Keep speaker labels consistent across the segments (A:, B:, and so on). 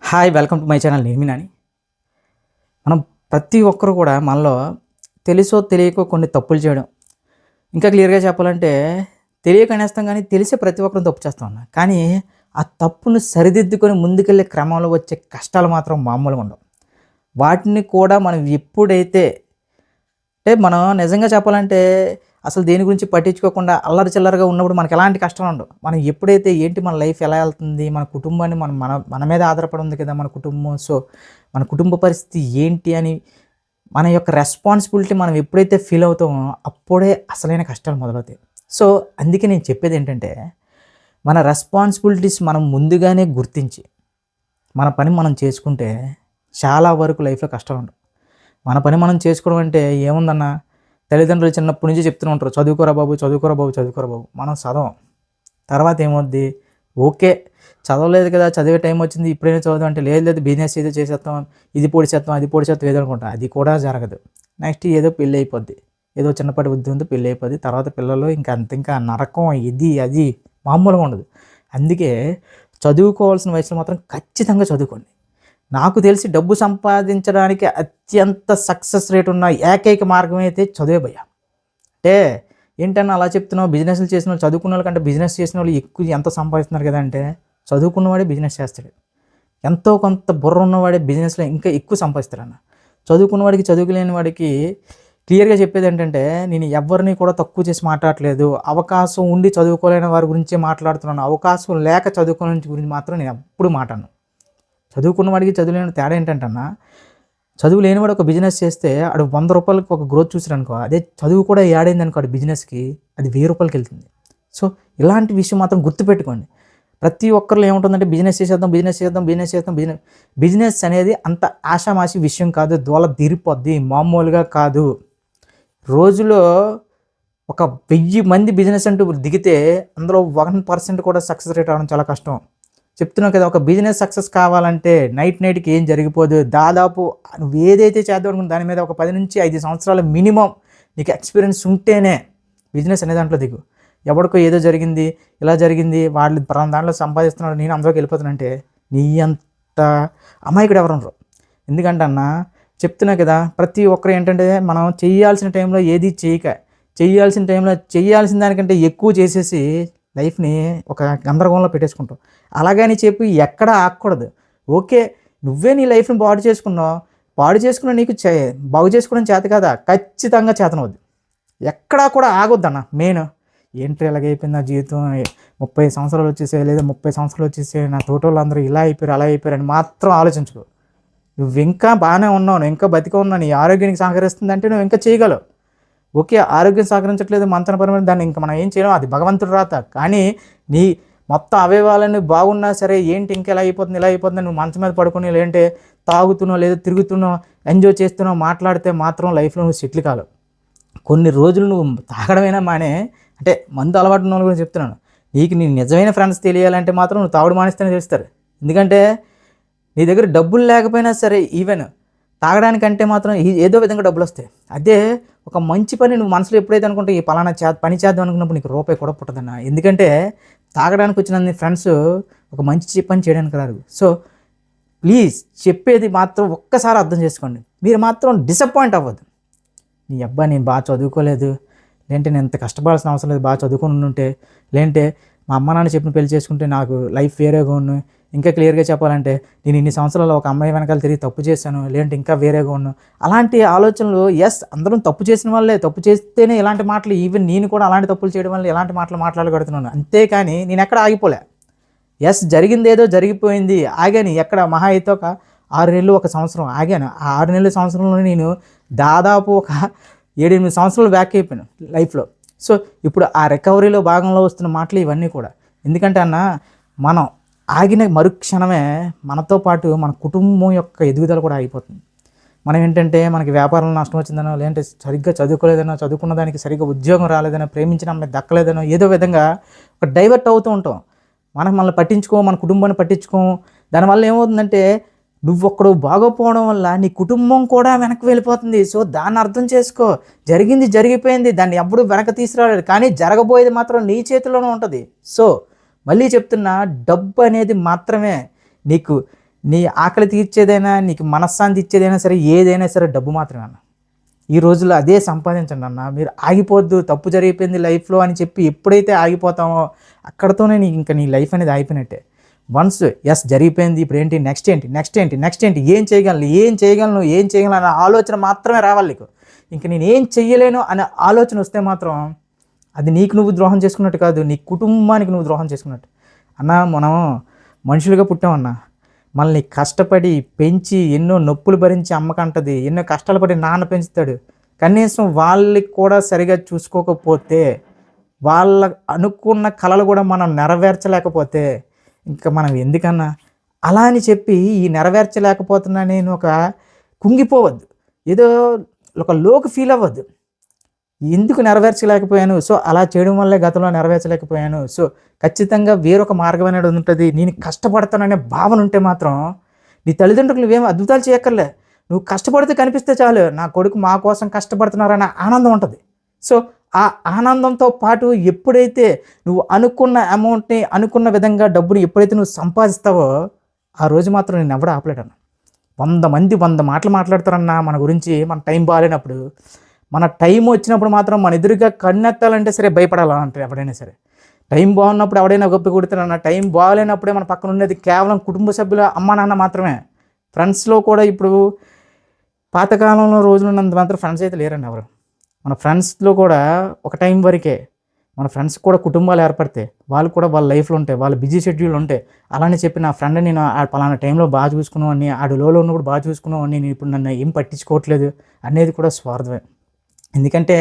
A: Hi welcome to my channel నేను మీ నాని. మనం ప్రతి ఒక్కరు కూడా మనలో తెలుసో తెలియకో కొన్ని తప్పులు చేయడం, ఇంకా క్లియర్గా చెప్పాలంటే తెలియక అనేస్తాం కానీ తెలిసే ప్రతి ఒక్కరు తప్పు చేస్తూ ఉన్నాం. కానీ ఆ తప్పును సరిదిద్దుకొని ముందుకెళ్ళే క్రమంలో వచ్చే కష్టాలు మాత్రం మామూలుగా ఉండవు. వాటిని కూడా మనం ఎప్పుడైతే మనం నిజంగా చెప్పాలంటే అసలు దేని గురించి పట్టించుకోకుండా అల్లరి చిల్లరగా ఉన్నప్పుడు మనకు ఎలాంటి కష్టాలు ఉండవు. మనం ఎప్పుడైతే ఏంటి మన లైఫ్ ఎలా వెళ్తుంది, మన కుటుంబాన్ని మన మన మన మీద ఆధారపడి ఉంది కదా మన కుటుంబం. సో మన కుటుంబ పరిస్థితి ఏంటి అని మన యొక్క రెస్పాన్సిబిలిటీ మనం ఎప్పుడైతే ఫీల్ అవుతామో అప్పుడే అసలైన కష్టాలు మొదలవుతాయి. సో అందుకే నేను చెప్పేది ఏంటంటే మన రెస్పాన్సిబిలిటీస్ మనం ముందుగానే గుర్తించి మన పని మనం చేసుకుంటే చాలా వరకు లైఫ్లో కష్టాలు ఉండవు. మన పని మనం చేసుకోవడం అంటే ఏముందన్న, తల్లిదండ్రులు చిన్నప్పటి నుంచి చెప్తూనే ఉంటారు, చదువుకోరా బాబు చదువుకోరా బాబు చదువుకోరా బాబు. మనం చదవం. తర్వాత ఏమవుద్ది, ఓకే చదవలేదు కదా, చదివే టైం వచ్చింది ఇప్పుడైనా చదువు అంటే లేదు లేదు బిజినెస్ ఏదో చేసేస్తాం, ఇది పొడి చేస్తాం అది పొడి చేస్తాం ఏదో అనుకుంటాం. అది కూడా జరగదు. నెక్స్ట్ ఏదో పెళ్ళి అయిపోద్ది, ఏదో చిన్నపాటి ఉద్యోగంతో పెళ్ళి అయిపోద్ది. తర్వాత పిల్లలు ఇంకా నరకం ఇది అది మామూలుగా ఉండదు. అందుకే చదువుకోవాల్సిన వయసులో మాత్రం ఖచ్చితంగా చదువుకోండి. నాకు తెలిసి డబ్బు సంపాదించడానికి అత్యంత సక్సెస్ రేట్ ఉన్న ఏకైక మార్గం అయితే చదువే భయ్యా. అంటే ఏంటన్నా అలా చెప్తున్నావు, బిజినెస్లు చేసిన వాళ్ళు చదువుకున్న వాళ్ళకంటే బిజినెస్ చేసిన వాళ్ళు ఎక్కువ ఎంత సంపాదిస్తున్నారు కదా అంటే, చదువుకున్నవాడే బిజినెస్ చేస్తాడు. ఎంతో కొంత బుర్ర ఉన్నవాడే బిజినెస్లో ఇంకా ఎక్కువ సంపాదిస్తాడన్న. చదువుకున్నవాడికి చదువులేని వాడికి క్లియర్గా చెప్పేది ఏంటంటే, నేను ఎవరిని కూడా తక్కువ చేసి మాట్లాడట్లేదు. అవకాశం ఉండి చదువుకోలేని వారి గురించే మాట్లాడుతున్నాను. అవకాశం లేక చదువుకోలేని గురించి మాత్రం నేను ఎప్పుడు మాట్లాడను. చదువుకున్న వాడికి చదువులేని తేడా ఏంటంటన్నా, చదువు లేనివాడు ఒక బిజినెస్ చేస్తే ఆడు 100 రూపాయలకి ఒక గ్రోత్ చూసారనుకో, అదే చదువు కూడా యాడైంది అనుకో ఆడి బిజినెస్కి, అది 1000 రూపాయలకి వెళ్తుంది. సో ఇలాంటి విషయం మాత్రం గుర్తుపెట్టుకోండి. ప్రతి ఒక్కరిలో ఏముంటుందంటే బిజినెస్ చేసేద్దాం బిజినెస్ చేద్దాం బిజినెస్ చేద్దాం బిజినెస్ బిజినెస్ అనేది అంత ఆషామాషి విషయం కాదు. దోల తీరిపోద్ది, మామూలుగా కాదు. రోజులో ఒక 1000 మంది బిజినెస్ అంటూ దిగితే అందులో 1% కూడా సక్సెస్ రేట్ అవడం చాలా కష్టం. చెప్తున్నావు కదా, ఒక బిజినెస్ సక్సెస్ కావాలంటే నైట్కి ఏం జరిగిపోదు. దాదాపు నువ్వు ఏదైతే చేద్దాం అనుకుంటే దాని మీద ఒక 10 నుంచి 5 సంవత్సరాల మినిమం నీకు ఎక్స్పీరియన్స్ ఉంటేనే బిజినెస్ అనే దాంట్లో దిగు. ఎవరికో ఏదో జరిగింది ఇలా జరిగింది వాళ్ళు దాంట్లో సంపాదిస్తున్నాడు నేను అందులోకి వెళ్ళిపోతానంటే నీ అంత అమాయకుడు ఎవరు ఉండరు. ఎందుకంటే అన్న చెప్తున్నా కదా, ప్రతి ఒక్కరు ఏంటంటే మనం చేయాల్సిన టైంలో ఏది చేయక, చేయాల్సిన టైంలో చేయాల్సిన దానికంటే ఎక్కువ చేసేసి లైఫ్ని ఒక గందరగోళంలో పెట్టేసుకుంటాం. అలాగని చెప్పి ఎక్కడ ఆగకూడదు. ఓకే నువ్వే నీ లైఫ్ని పాడు చేసుకున్నావు, పాడు చేసుకున్న నీకు బాగు చేసుకోవడం చేత కదా, ఖచ్చితంగా చేతనవుద్ది. ఎక్కడా కూడా ఆగొద్దన్న. మెయిన్ ఏంటి ఇలాగైపోయింది నా జీవితం, 30 సంవత్సరాలు వచ్చేసే లేదా 30 సంవత్సరాలు వచ్చేసే నా తోటోళ్ళు అందరూ ఇలా అయిపోయారు అలా అయిపోయారు అని మాత్రం ఆలోచించుకో. నువ్వు ఇంకా బాగానే ఉన్నావు, నువ్వు ఇంకా బతిగా ఉన్నావు, నీ ఆరోగ్యానికి సహకరిస్తుంది అంటే నువ్వు ఇంకా చేయగలవు. ఓకే ఆరోగ్యం సహకరించట్లేదు మంతనపరమైన దాన్ని ఇంకా మనం ఏం చేయలేం, అది భగవంతుడు రాత. కానీ నీ మొత్తం అవయవాలన్నీ బాగున్నా సరే ఏంటి ఇంకా ఇలా అయిపోతుంది ఇలా అయిపోతుంది నువ్వు మంచం మీద పడుకుని లేదంటే తాగుతున్నావు లేదా తిరుగుతున్నావు ఎంజాయ్ చేస్తున్నావు మాట్లాడితే మాత్రం లైఫ్లో నువ్వు సెటిల్ కాలేవు. కొన్ని రోజులు నువ్వు తాగడమైనా మానే, అంటే మందు అలవాటు ఉన్న వాళ్ళు కూడా చెప్తున్నాను, నీకు నీ నిజమైన ఫ్రెండ్స్ తెలియాలంటే మాత్రం నువ్వు తాగుడు మానేస్తేనే తెలుస్తారు. ఎందుకంటే నీ దగ్గర డబ్బులు లేకపోయినా సరే ఈవెన్ తాగడానికంటే మాత్రం ఏదో విధంగా డబ్బులు వస్తాయి. అదే ఒక మంచి పని నువ్వు మనసులో ఎప్పుడైతే అనుకుంటే ఈ పలానా పని చేద్దాం అనుకున్నప్పుడు నీకు రూపాయి కూడా పుట్టదన్న. ఎందుకంటే తాగడానికి వచ్చిన నీ ఫ్రెండ్స్ ఒక మంచి పని చేయడానికి రాదు. సో ప్లీజ్ చెప్పేది మాత్రం ఒక్కసారి అర్థం చేసుకోండి. మీరు మాత్రం డిసప్పాయింట్ అవ్వద్దు. నీ అబ్బాయి నేను బాగా చదువుకోలేదు, లేదంటే నేను ఇంత కష్టపడాల్సిన అవసరం లేదు, బాగా చదువుకుని ఉంటే, లేదంటే మా అమ్మ నాన్న చెప్పిన పెళ్లి చేసుకుంటే నాకు లైఫ్ వేరేగా ఉన్నాను. ఇంకా క్లియర్గా చెప్పాలంటే నేను ఇన్ని సంవత్సరాలు ఒక అమ్మాయి వెనకాల తిరిగి తప్పు చేశాను, లేదంటే ఇంకా వేరేగా ఉన్నాను. అలాంటి ఆలోచనలు అందరం తప్పు చేసిన వాళ్ళే, తప్పు చేస్తేనే ఇలాంటి మాటలు, ఈవెన్ నేను కూడా అలాంటి తప్పులు చేయడం వల్ల ఇలాంటి మాటలు మాట్లాడగడుతున్నాను. అంతేకాని నేను ఎక్కడ ఆగిపోలే. జరిగింది ఏదో జరిగిపోయింది, ఆగాను. ఎక్కడ మహా అయితే ఒక 6 నెలలు 1 సంవత్సరం ఆగాను. ఆ 6 నెలల సంవత్సరంలో నేను దాదాపు ఒక 7-8 సంవత్సరాలు బ్యాక్ అయిపోయాను లైఫ్లో. సో ఇప్పుడు ఆ రికవరీలో భాగంలో వస్తున్న మాటలు ఇవన్నీ కూడా. ఎందుకంటే అన్న మనం ఆగిన మరుక్షణమే మనతో పాటు మన కుటుంబం యొక్క ఎదుగుదల కూడా ఆగిపోతుంది. మనం ఏంటంటే మనకి వ్యాపారంలో నష్టం వచ్చిందనో, లేదంటే సరిగ్గా చదువుకోలేదనో, చదువుకున్న దానికి సరిగ్గా ఉద్యోగం రాలేదనో, ప్రేమించిన అమ్మాయి దక్కలేదనో ఏదో విధంగా ఒక డైవర్ట్ అవుతూ ఉంటాం. మనల్ని పట్టించుకోం, మన కుటుంబాన్ని పట్టించుకోం. దానివల్ల ఏమవుతుందంటే నువ్వొక్కడు బాగోపోవడం వల్ల నీ కుటుంబం కూడా వెనక్కి వెళ్ళిపోతుంది. సో దాన్ని అర్థం చేసుకో. జరిగింది జరిగిపోయింది, దాన్ని ఎప్పుడు వెనక తీసుకురాలేదు. కానీ జరగబోయేది మాత్రం నీ చేతిలోనే ఉంటుంది. సో మళ్ళీ చెప్తున్నా, డబ్బు అనేది మాత్రమే నీకు నీ ఆకలి తీర్చేదైనా, నీకు మనశ్శాంతి ఇచ్చేదైనా సరే, ఏదైనా సరే డబ్బు మాత్రమే అన్న. ఈ రోజుల్లో అదే సంపాదించండి అన్న. మీరు ఆగిపోద్దు, తప్పు జరిగిపోయింది లైఫ్లో అని చెప్పి ఎప్పుడైతే ఆగిపోతామో అక్కడితోనే నీకు ఇంకా నీ లైఫ్ అనేది ఆగిపోయినట్టే. వన్స్ ఎస్ జరిగిపోయింది, ఇప్పుడు ఏంటి, నెక్స్ట్ ఏంటి, నెక్స్ట్ ఏంటి, నెక్స్ట్ ఏంటి, ఏం చేయగలను, ఏం చేయగలను, ఏం చేయగలను అనే ఆలోచన మాత్రమే రావాలి నీకు. ఇంక నేను ఏం చెయ్యలేను అనే ఆలోచన వస్తే మాత్రం అది నీకు నువ్వు ద్రోహం చేసుకున్నట్టు కాదు, నీ కుటుంబానికి నువ్వు ద్రోహం చేసుకున్నట్టు. అన్న, మనం మనుషులుగా పుట్టామన్నా. మనల్ని కష్టపడి పెంచి ఎన్నో నొప్పులు భరించి అమ్మకంటది, ఎన్నో కష్టాలు పడి నాన్న పెంచుతాడు. కనీసం వాళ్ళకి కూడా సరిగా చూసుకోకపోతే, వాళ్ళ అనుకున్న కలలు కూడా మనం నెరవేర్చలేకపోతే ఇంకా మనం ఎందుకన్నా. అలా అని చెప్పి ఈ నెరవేర్చలేకపోతున్నా నేను ఒక కుంగిపోవద్దు, ఏదో ఒక లోకి ఫీల్ అవ్వద్దు. ఎందుకు నెరవేర్చలేకపోయాను, సో అలా చేయడం వల్లే గతంలో నెరవేర్చలేకపోయాను, సో ఖచ్చితంగా వేరొక మార్గం అనేది ఉంటుంది, నేను కష్టపడతాననే భావన ఉంటే మాత్రం నీ తల్లిదండ్రులు నువ్వేం అద్భుతాలు చేయక్కర్లే. నువ్వు కష్టపడితే కనిపిస్తే చాలు, నా కొడుకు మా కోసం కష్టపడుతున్నారనే ఆనందం ఉంటుంది. సో ఆ ఆనందంతో పాటు ఎప్పుడైతే నువ్వు అనుకున్న అమౌంట్ని, అనుకున్న విధంగా డబ్బుని ఎప్పుడైతే నువ్వు సంపాదిస్తావో ఆ రోజు మాత్రం నేను ఎవడ ఆపలేడన్నా. 100 మంది 100 మాటలు మాట్లాడతారన్నా మన గురించి. మన టైం బాగాలేనప్పుడు, మన టైం వచ్చినప్పుడు మాత్రం మన ఎదురుగా కన్నెత్తాలంటే సరే భయపడాలా అంటారు ఎవడైనా సరే. టైం బాగున్నప్పుడు ఎవడైనా గొప్ప కొడుతారన్న. టైం బాగాలేనప్పుడే మన పక్కన ఉండేది కేవలం కుటుంబ సభ్యుల అమ్మ నాన్న మాత్రమే. ఫ్రెండ్స్లో కూడా ఇప్పుడు పాతకాలంలో రోజులు ఉన్నంత మాత్రం ఫ్రెండ్స్ అయితే లేరండి ఎవరు. మన ఫ్రెండ్స్లో కూడా ఒక టైం వరకే. మన ఫ్రెండ్స్ కూడా కుటుంబాలు ఏర్పడితే వాళ్ళు కూడా వాళ్ళ లైఫ్లో ఉంటాయి, వాళ్ళ బిజీ షెడ్యూల్ ఉంటాయి. అలానే చెప్పి నా ఫ్రెండ్ నేను పలానా టైంలో బాగా చూసుకున్నావని, ఆడు లోలో ఉన్నప్పుడు బాగా చూసుకున్నావని, నేను ఇప్పుడు నన్ను ఏం పట్టించుకోవట్లేదు అనేది కూడా స్వార్థమే. ఎందుకంటే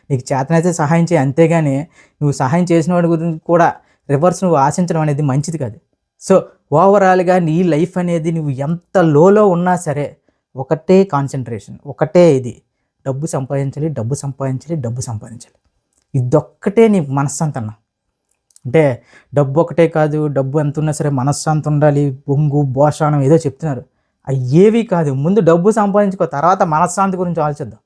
A: నీకు చేతనైతే సహాయం చేయి, అంతేగాని నువ్వు సహాయం చేసిన వాడి గురించి కూడా రివర్స్ నువ్వు ఆశించడం అనేది మంచిది కాదు. సో ఓవరాల్గా నీ లైఫ్ అనేది నువ్వు ఎంత లోలో ఉన్నా సరే ఒకటే కాన్సన్ట్రేషన్, ఒకటే ఇది, డబ్బు సంపాదించాలి, డబ్బు సంపాదించాలి, డబ్బు సంపాదించాలి. ఇదొక్కటే నీ మనశ్శాంతి అన్న. అంటే డబ్బు ఒకటే కాదు, డబ్బు ఎంత ఉన్నా సరే మనశ్శాంతి ఉండాలి, బొంగు భోషాణం ఏదో చెప్తున్నారు. అవి ఏవి కాదు. ముందు డబ్బు సంపాదించుకో, తర్వాత మనశ్శాంతి గురించి ఆలోచిద్దాం.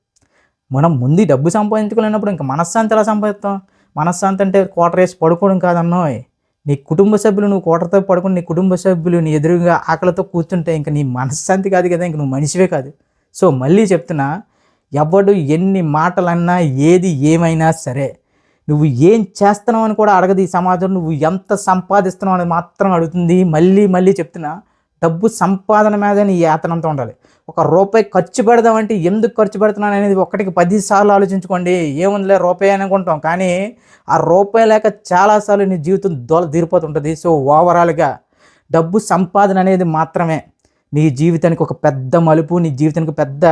A: మనం ముందు డబ్బు సంపాదించుకోలేనప్పుడు ఇంకా మనశ్శాంతి ఎలా సంపాదిస్తాం? మనశ్శాంతి అంటే క్వార్టర్ వేసి పడుకోవడం కాదన్నోయ్. నీ కుటుంబ సభ్యులు, నువ్వు క్వార్టర్తో పడుకుని నీ కుటుంబ సభ్యులు నీ ఎదురుగా ఆకలితో కూర్చుంటే ఇంకా నీ మనశ్శాంతి కాదు కదా, ఇంక నువ్వు మనిషివే కాదు. సో మళ్ళీ చెప్తున్నా, ఎవడు ఎన్ని మాటలన్నా, ఏది ఏమైనా సరే నువ్వు ఏం చేస్తున్నావు అని కూడా అడగదు ఈ సమాజం. నువ్వు ఎంత సంపాదిస్తున్నావు అని మాత్రం అడుగుతుంది. మళ్ళీ మళ్ళీ చెప్తున్నా, డబ్బు సంపాదన మీద నీ యాతనంతా ఉండాలి. ₹1 ఖర్చు పెడదామంటే ఎందుకు ఖర్చు పెడుతున్నాను అనేది ఒకటికి 10 సార్లు ఆలోచించుకోండి. ఏముందిలే రూపాయి అని అనుకుంటాం, కానీ ఆ రూపాయి లేక చాలాసార్లు నీ జీవితం తీరిపోతుంటుంది. సో ఓవరాల్గా డబ్బు సంపాదన అనేది మాత్రమే నీ జీవితానికి ఒక పెద్ద మలుపు, నీ జీవితానికి పెద్ద,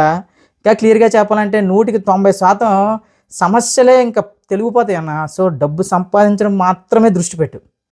A: ఇంకా క్లియర్గా చెప్పాలంటే 100% సమస్యలే ఇంకా తెలిగిపోతాయి అన్న. సో డబ్బు సంపాదించడం మాత్రమే దృష్టి పెట్టు.